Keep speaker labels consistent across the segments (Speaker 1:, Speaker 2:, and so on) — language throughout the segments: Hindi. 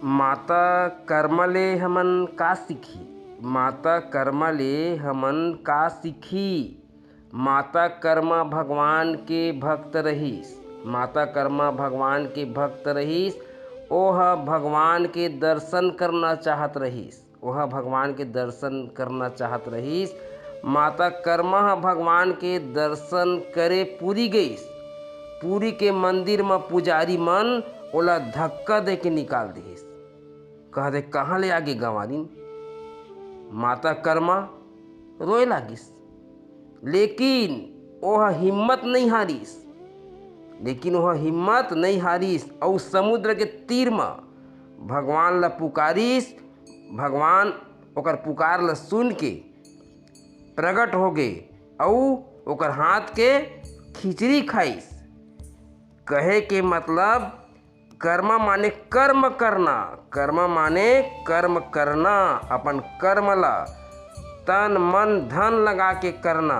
Speaker 1: माता कर्म ले हमन का सीखी। माता कर्म ले हमन का सीखी। माता कर्मा भगवान के भक्त रहीस। माता कर्मा भगवान के भक्त रहीस। ओह भगवान के दर्शन करना चाहत रहीस। ओह भगवान के दर्शन करना चाहत रहीस। माता कर्मा भगवान के दर्शन करे पूरी गईस। पूरी के मंदिर में पुजारी मन ओला धक्का दे के निकाल दिस। कह दे कहाँ ले आगे गंवारिन। माता कर्मा रोए लागिस, लेकिन वह हिम्मत नहीं हारिस। और समुद्र के तीर में भगवान ला पुकारिस। भगवान ओकर पुकार ला सुन के प्रकट हो गए और ओकर हाथ के खिचड़ी खाइस। कहे के मतलब कर्म माने कर्म करना। कर्म माने कर्म करना। अपन कर्म ला तन मन धन लगा के करना,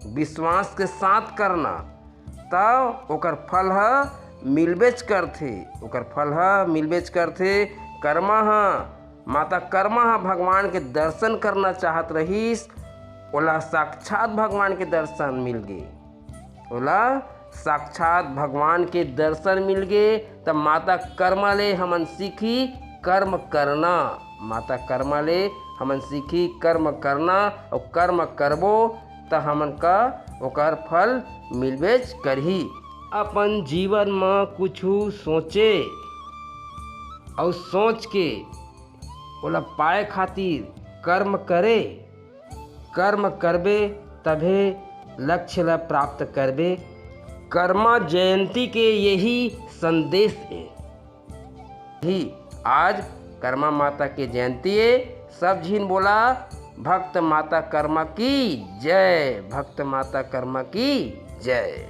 Speaker 1: विश्वास के साथ करना, तब ओकर फल मिलबेच करथे। ओकर फल मिलबेच करथे। कर्म माता कर्म भगवान के दर्शन करना चाहत रहीस। ओला साक्षात भगवान के दर्शन मिल गए। ओला साक्षात भगवान के दर्शन मिल गए। तब माता कर्मा ले हमन सीखी कर्म करना। माता कर्मा ले हमन सीखी कर्म करना। और कर्म करबो तो हमन का ओकर फल मिलबेच करही। अपन जीवन में कुछ सोचे और सोच के ओला पाए खातिर कर्म करे। कर्म करबे तभे लक्ष्य ला प्राप्त करबे। कर्मा जयंती के यही संदेश है। ही आज कर्मा माता के जयंती है। सब झीन बोला भक्त माता कर्मा की जय। भक्त माता कर्मा की जय।